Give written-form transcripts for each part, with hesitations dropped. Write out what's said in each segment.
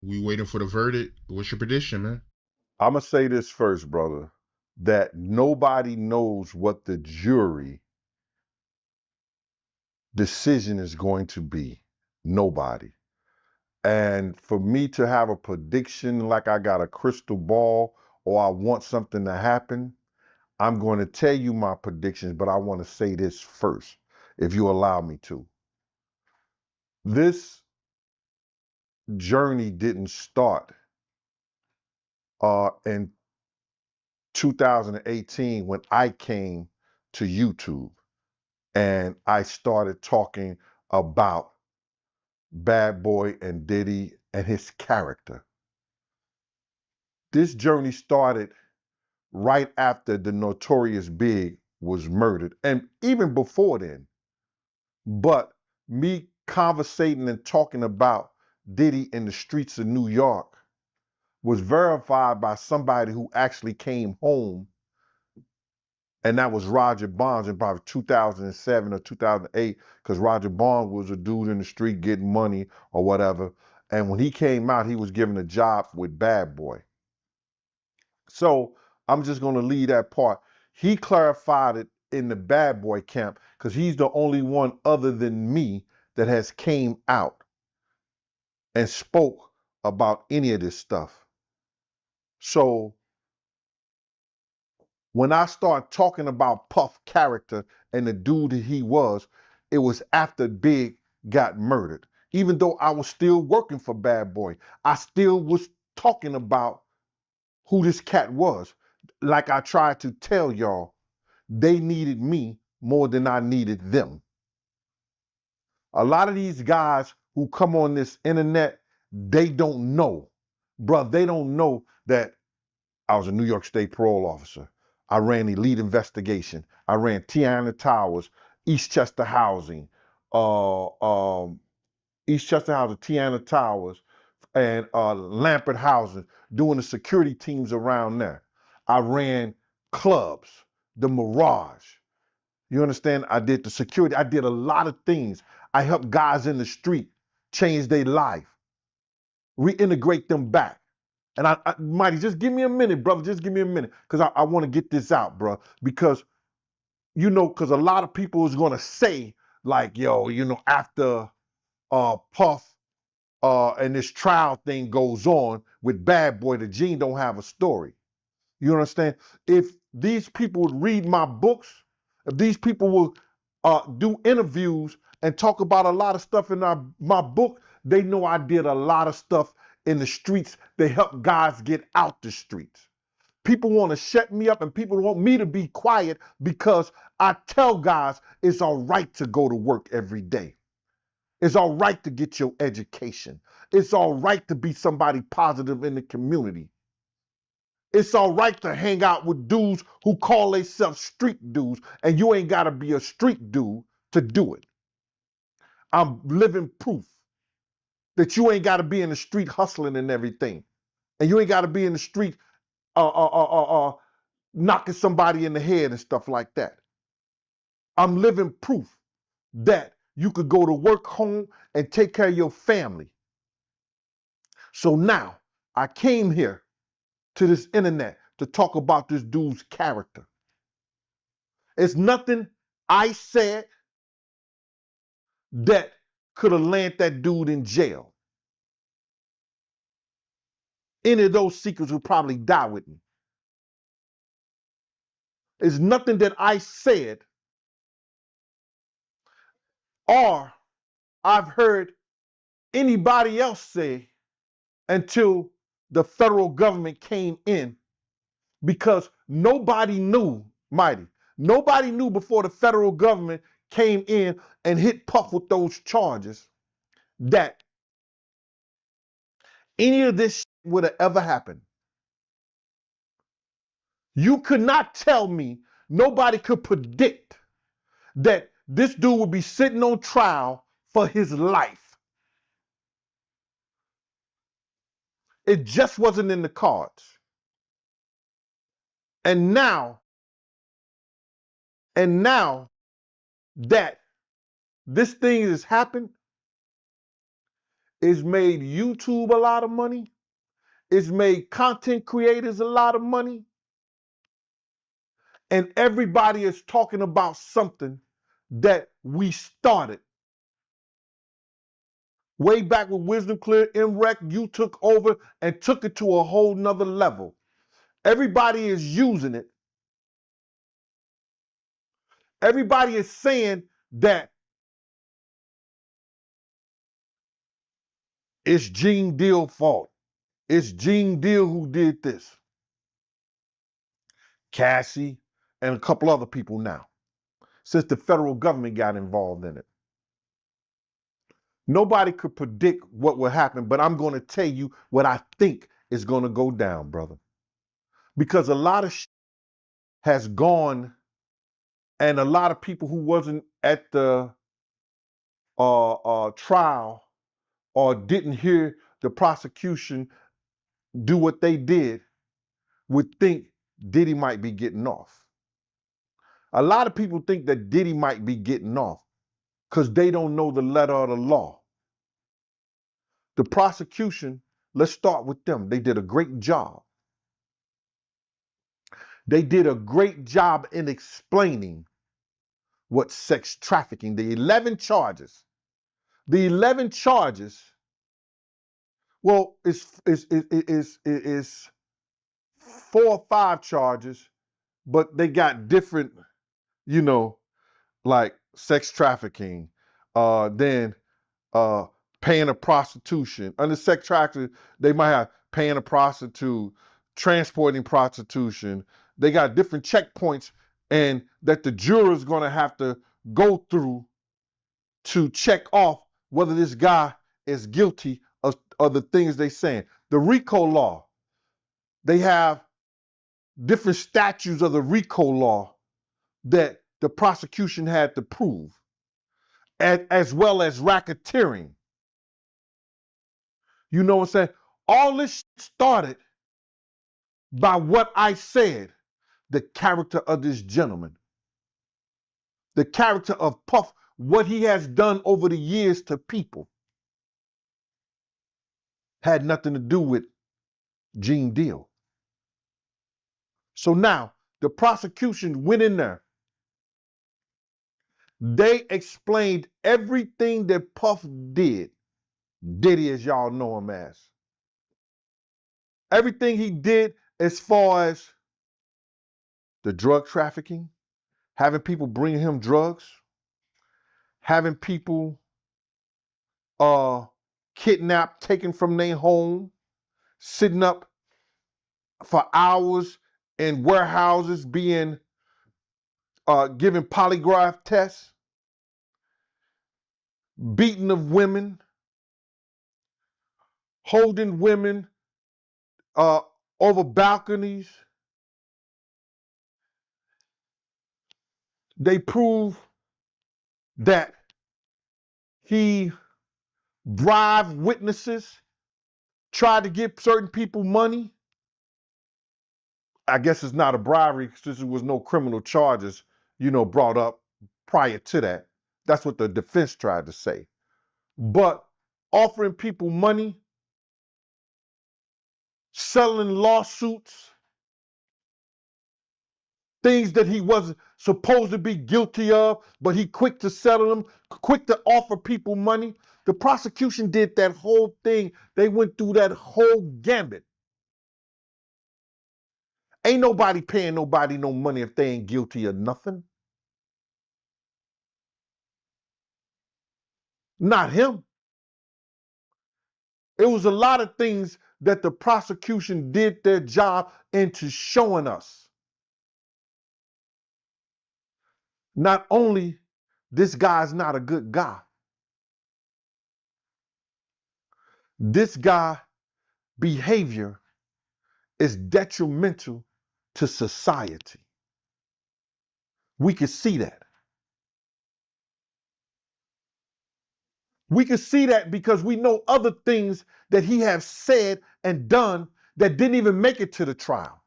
We waiting for the verdict. What's your prediction, man? I'm going to say this first, brother, that nobody knows what the jury decision is going to be. Nobody. And for me to have a prediction like I got a crystal ball or I want something to happen, I'm going to tell you my predictions, but I want to say this first, if you allow me to. This journey didn't start in 2018 when I came to YouTube and I started talking about Bad Boy and Diddy and his character. This journey started right after the Notorious Big was murdered, and even before then. But me conversating and talking about Diddy in the streets of New York was verified by somebody who actually came home, and that was Roger Bonds in probably 2007 or 2008, because Roger Bonds was a dude in the street getting money or whatever. And when he came out, he was given a job with Bad Boy. So I'm just going to leave that part. He clarified it in the Bad Boy camp because he's the only one other than me that has came out and spoke about any of this stuff. So when I start talking about Puff character and the dude that he was, it was after Big got murdered. Even though I was still working for Bad Boy, I still was talking about who this cat was. Like I tried to tell y'all, they needed me more than I needed them. A lot of these guys who come on this internet, they don't know. Bruh, they don't know that I was a New York State parole officer. I ran Elite Investigation. I ran Tiana Towers, Eastchester Housing, uh, um, Eastchester Housing, Tiana Towers, and Lampert Housing, doing the security teams around there. I ran clubs, the Mirage. You understand? I did the security. I did a lot of things. I helped guys in the street change their life, reintegrate them back. And Mighty, just give me a minute, brother. Just give me a minute, because I want to get this out, bro. Because because a lot of people is gonna say, like, yo, after Puff and this trial thing goes on with Bad Boy, the Gene don't have a story. You understand? If these people would read my books, if these people will do interviews and talk about a lot of stuff in my book, they know I did a lot of stuff in the streets that help guys get out the streets. People want to shut me up and people want me to be quiet because I tell guys it's all right to go to work every day. It's all right to get your education. It's all right to be somebody positive in the community. It's all right to hang out with dudes who call themselves street dudes, and you ain't got to be a street dude to do it. I'm living proof that you ain't got to be in the street hustling and everything. And you ain't got to be in the street knocking somebody in the head and stuff like that. I'm living proof that you could go to work, home, and take care of your family. So now I came here to this internet to talk about this dude's character. It's nothing I said that could have landed that dude in jail. Any of those secrets would probably die with me. It's nothing that I said or I've heard anybody else say until the federal government came in, because nobody knew, Mighty. Nobody knew before the federal government came in and hit Puff with those charges that any of this would have ever happened. You could not tell me, nobody could predict that this dude would be sitting on trial for his life. It just wasn't in the cards. And now that this thing has happened, It's made YouTube a lot of money. It's made content creators a lot of money. And everybody is talking about something that we started. Way back with Wisdom Clear, MREC, you took over and took it to a whole nother level. Everybody is using it. Everybody is saying that it's Gene Deal's fault. It's Gene Deal who did this. Cassie and a couple other people now, since the federal government got involved in it. Nobody could predict what will happen, but I'm going to tell you what I think is going to go down, brother. Because a lot of shit has gone, and a lot of people who wasn't at the trial or didn't hear the prosecution do what they did would think Diddy might be getting off. A lot of people think that Diddy might be getting off because they don't know the letter of the law. The prosecution, let's start with them. They did a great job. They did a great job in explaining what sex trafficking, the 11 charges. The 11 charges, well, it's 4 or 5 charges, but they got different, like sex trafficking, then paying a prostitution. Under sex trafficking, they might have paying a prostitute, transporting prostitution. They got different checkpoints and that the juror's gonna have to go through to check off whether this guy is guilty of the things they saying. The RICO law, they have different statutes of the RICO law that the prosecution had to prove, as well as racketeering. You know what I'm saying? All this started by what I said, the character of this gentleman, the character of Puff, what he has done over the years to people had nothing to do with Gene Deal. So now the prosecution went in there. They explained everything that Puff did, Diddy as y'all know him as. Everything he did as far as the drug trafficking, having people bring him drugs, having people kidnapped, taken from their home, sitting up for hours in warehouses being given polygraph tests, beating of women, holding women over balconies. They prove that he bribed witnesses, tried to give certain people money. I guess it's not a bribery since there was no criminal charges, brought up prior to that. That's what the defense tried to say. But offering people money, selling lawsuits, things that he wasn't supposed to be guilty of, but he quick to settle them, quick to offer people money. The prosecution did that whole thing. They went through that whole gambit. Ain't nobody paying nobody no money if they ain't guilty of nothing. Not him. It was a lot of things that the prosecution did their job into showing us. Not only this guy's not a good guy, this guy behavior is detrimental to society. We can see that. We can see that because we know other things that he has said and done that didn't even make it to the trial.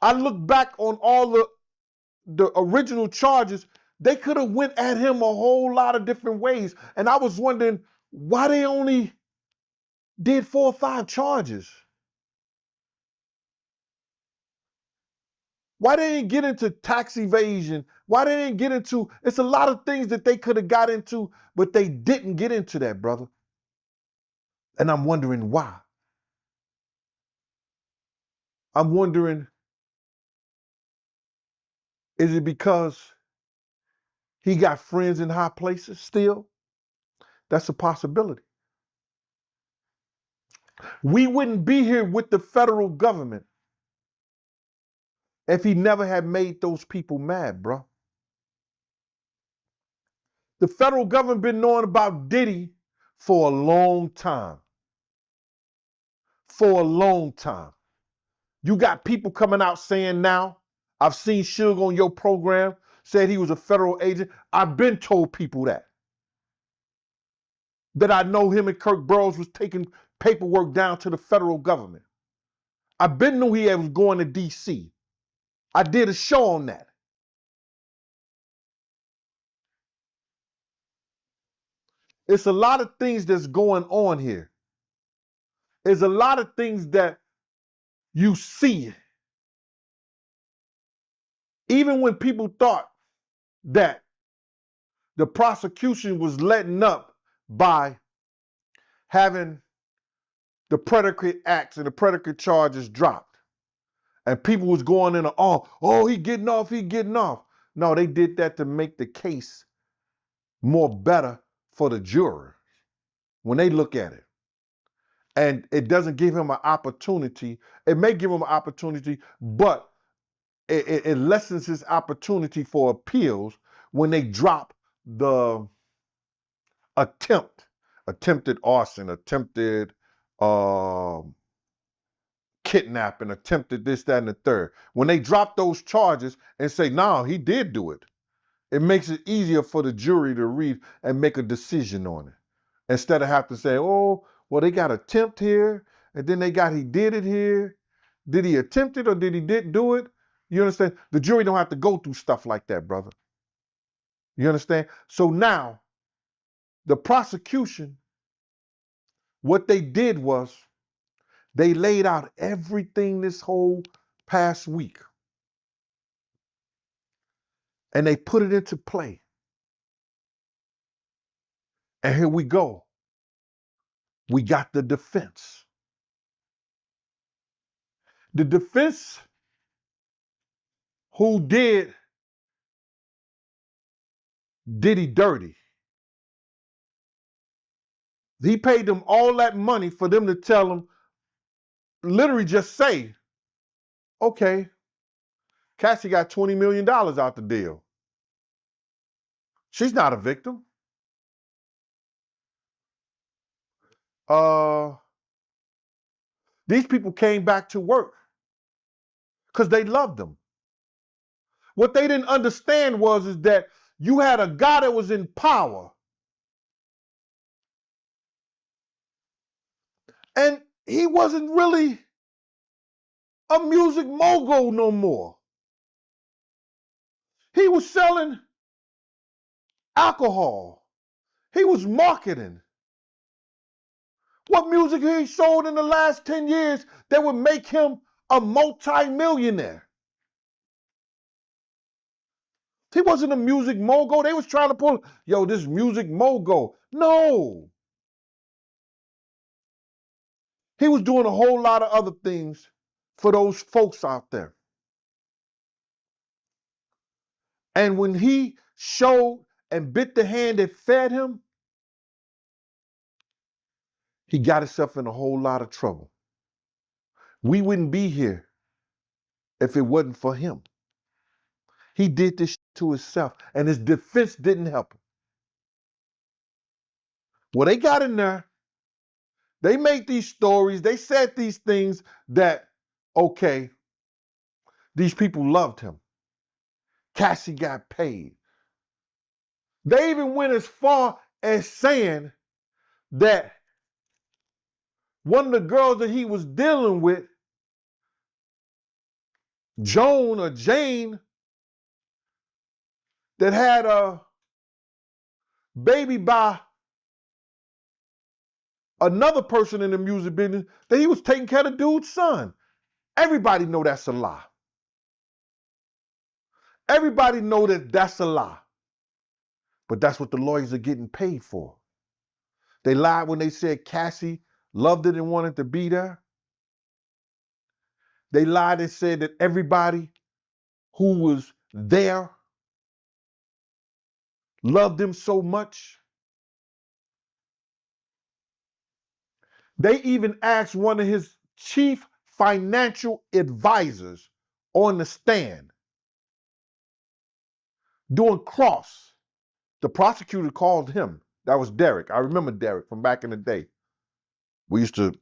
I look back on all the original charges They could have went at him a whole lot of different ways. And I was wondering why they only did 4 or 5 charges. Why they didn't get into tax evasion? Why they didn't get into, it's a lot of things that they could have got into, but they didn't get into that, brother. And I'm wondering why. I'm wondering, is it because he got friends in high places still? That's a possibility. We wouldn't be here with the federal government if he never had made those people mad, bro. The federal government been knowing about Diddy for a long time. For a long time. You got people coming out saying now, I've seen Suge on your program, said he was a federal agent. I've been told people that. That I know him and Kirk Burroughs was taking paperwork down to the federal government. I've been knew he was going to DC. I did a show on that. It's a lot of things that's going on here. There's a lot of things that you see. Even when people thought that the prosecution was letting up by having the predicate acts and the predicate charges dropped, and people was going in, oh, he getting off, he getting off. No, they did that to make the case more better for the juror when they look at it. And it doesn't give him an opportunity. It may give him an opportunity, but it lessens his opportunity for appeals when they drop the attempted arson, attempted kidnapping, attempted this, that, and the third. When they drop those charges and say, no, he did do it, it makes it easier for the jury to read and make a decision on it. Instead of having to say, oh, well, they got attempt here, and then they got he did it here. Did he attempt it or did he didn't do it? You understand? The jury don't have to go through stuff like that, brother. You understand? So now, the prosecution, what they did was they laid out everything this whole past week. And they put it into play. And here we go. We got the defense. The defense who did Diddy dirty. He paid them all that money for them to tell him, literally just say, okay, Cassie got $20 million out the deal. She's not a victim. These people came back to work because they loved them. What they didn't understand is that you had a guy that was in power, and he wasn't really a music mogul no more. He was selling alcohol. He was marketing. What music he sold in the last 10 years that would make him a multi-millionaire? He wasn't a music mogul. They was trying to pull, yo, this music mogul. No. He was doing a whole lot of other things for those folks out there. And when he showed and bit the hand that fed him, he got himself in a whole lot of trouble. We wouldn't be here if it wasn't for him. He did this to himself, and his defense didn't help him. Well, they got in there. They made these stories. They said these things that, okay, these people loved him. Cassie got paid. They even went as far as saying that one of the girls that he was dealing with, Joan or Jane, that had a baby by another person in the music business, that he was taking care of the dude's son. Everybody know that's a lie. Everybody know that that's a lie. But that's what the lawyers are getting paid for. They lied when they said Cassie loved it and wanted to be there. They lied and said that everybody who was there loved him so much. They even asked one of his chief financial advisors on the stand doing cross. The prosecutor called him. That was Derek. I remember Derek from back in the day. We used to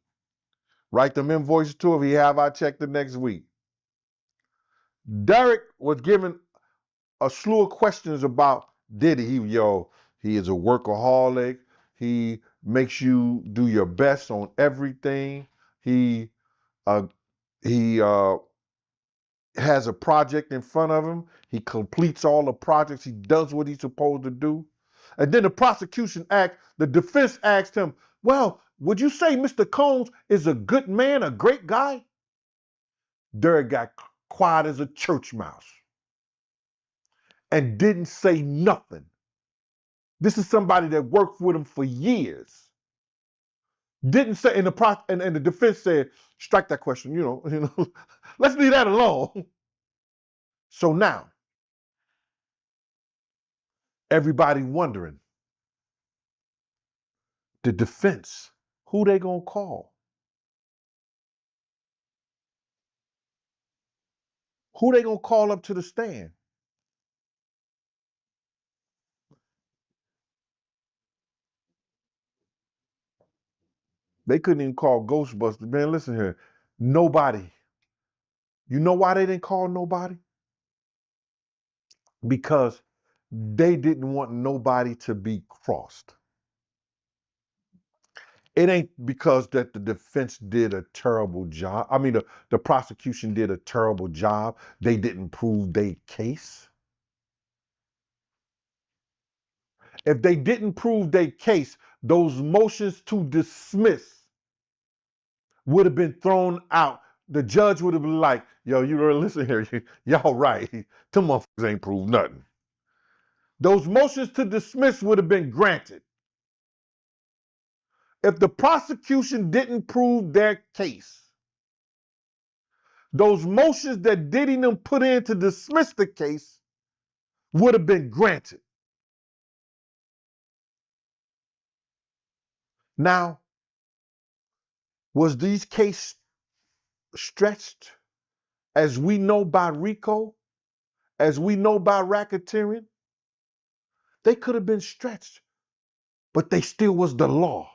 write them invoices to him. He have our check the next week. Derek was given a slew of questions about Diddy. He is a workaholic. He makes you do your best on everything. He has a project in front of him. He completes all the projects. He does what he's supposed to do. And then the defense asked him, well, would you say Mr. Combs is a good man, a great guy? Derek got quiet as a church mouse and didn't say nothing. This is somebody that worked with him for years. Didn't say, and the defense said, strike that question, let's leave that alone. So now, everybody wondering, the defense, who they gonna call? Who they gonna call up to the stand? They couldn't even call Ghostbusters. Man, listen here. Nobody. You know why they didn't call nobody? Because they didn't want nobody to be crossed. It ain't because that the defense did a terrible job. I mean, the prosecution did a terrible job. They didn't prove their case. If they didn't prove their case, those motions to dismiss would have been thrown out. The judge would have been like, yo, you really listen here. Y'all right. Them motherfuckers ain't proved nothing. Those motions to dismiss would have been granted. If the prosecution didn't prove their case, those motions that Diddy and them put in to dismiss the case would have been granted. Now, was these cases stretched as we know by RICO, as we know by racketeering? They could have been stretched, but they still was the law.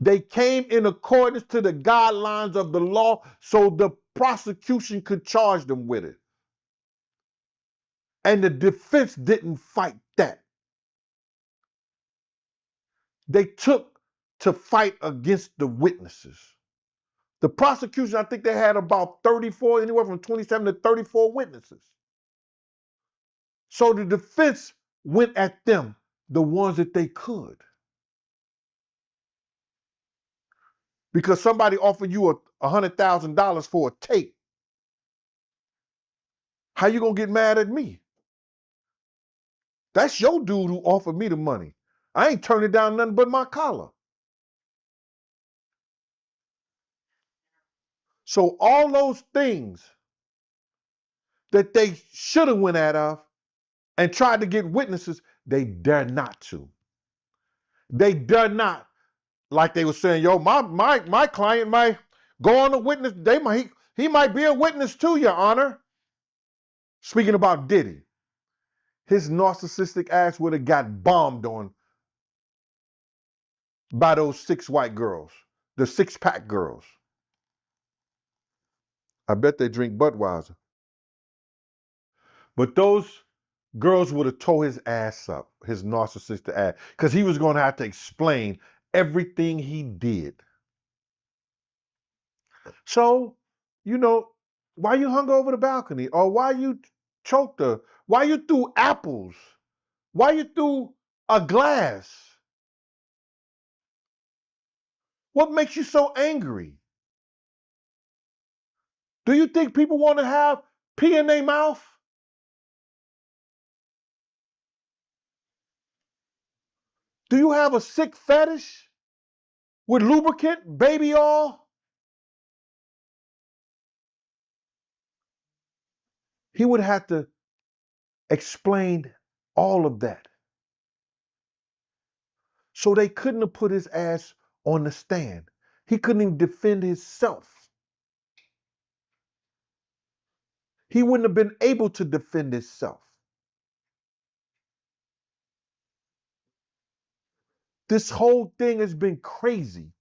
They came in accordance to the guidelines of the law so the prosecution could charge them with it. And the defense didn't fight that. They took to fight against the witnesses. The prosecution, I think they had about 34, anywhere from 27 to 34 witnesses. So the defense went at them, the ones that they could. Because somebody offered you $100,000 for a tape. How you gonna get mad at me? That's your dude who offered me the money. I ain't turning down nothing but my collar. So all those things that they should have went at of and tried to get witnesses, they dare not to. They dare not. Like they were saying, yo, my client might go on a witness. He might be a witness too, Your Honor. Speaking about Diddy, his narcissistic ass would have got bombed on by those 6 white girls, the 6-pack girls. I bet they drink Budweiser. But those girls would have tore his ass up, his narcissistic ass, because he was going to have to explain everything he did. So, why you hung over the balcony, or why you choked her, Why you threw apples? Why you threw a glass? What makes you so angry? Do you think people want to have pee in their mouth? Do you have a sick fetish with lubricant, baby oil? He would have to explain all of that. So they couldn't have put his ass on the stand. He couldn't even defend himself. He wouldn't have been able to defend himself. This whole thing has been crazy.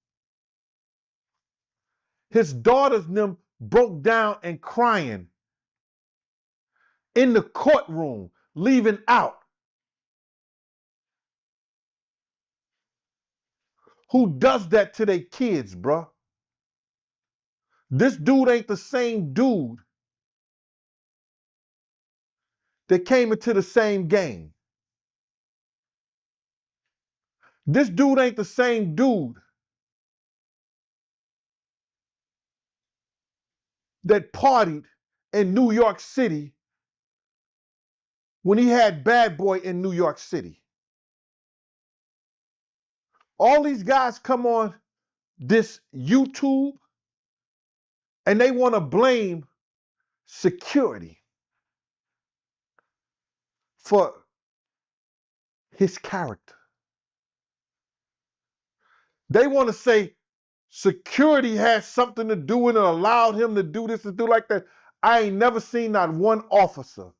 His daughters and them broke down and crying in the courtroom, leaving out. Who does that to their kids, bruh? This dude ain't the same dude that came into the same game. This dude ain't the same dude that partied in New York City when he had Bad Boy in New York City. All these guys come on this YouTube and they want to blame security for his character. They want to say security has something to do with it, allowed him to do this and do like that. I ain't never seen not one officer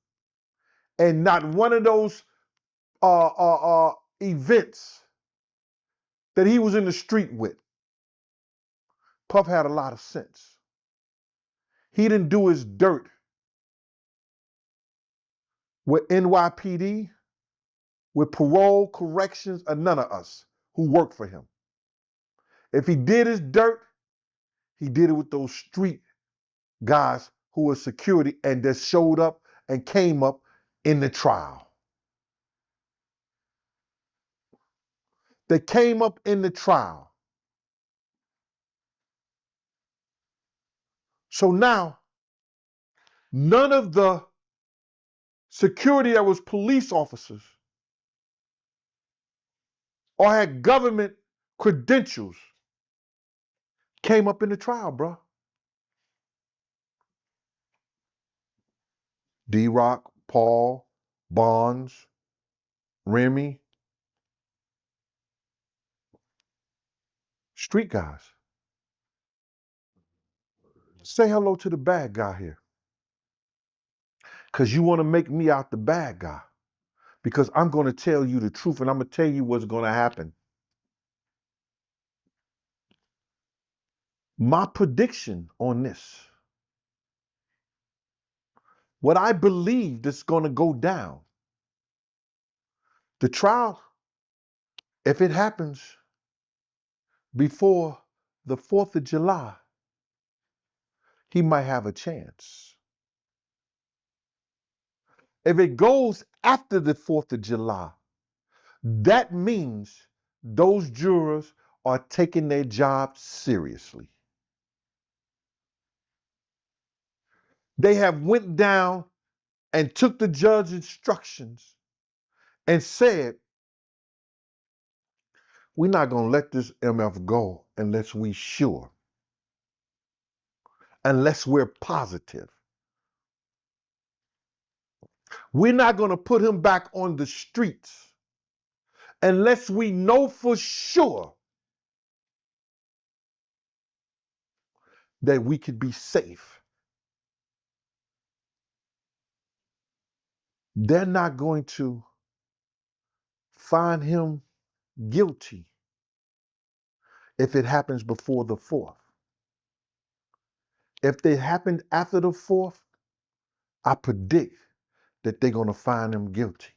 and not one of those events that he was in the street with. Puff had a lot of sense. He didn't do his dirt with NYPD, with parole, corrections, or none of us who worked for him. If he did his dirt, he did it with those street guys who were security and that showed up and came up in the trial. They came up in the trial. So now, none of the security that was police officers or had government credentials came up in the trial, bro. D-Rock, Paul, Bonds, Remy, street guys. Say hello to the bad guy here. Because you want to make me out the bad guy. Because I'm going to tell you the truth and I'm going to tell you what's going to happen. My prediction on this, what I believe that's going to go down, the trial, if it happens before the 4th of July, he might have a chance. If it goes after the 4th of July, that means those jurors are taking their job seriously. They have went down and took the judge's instructions and said, we're not going to let this MF go unless we're sure, unless we're positive. We're not going to put him back on the streets unless we know for sure that we could be safe. They're not going to find him guilty if it happens before the 4th. If it happened after the 4th, I predict that they're going to find him guilty.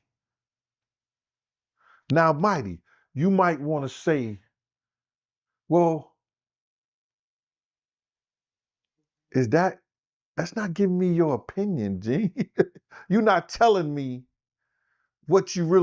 Now, Mighty, you might want to say, well, is that That's not giving me your opinion, G. You're not telling me what you really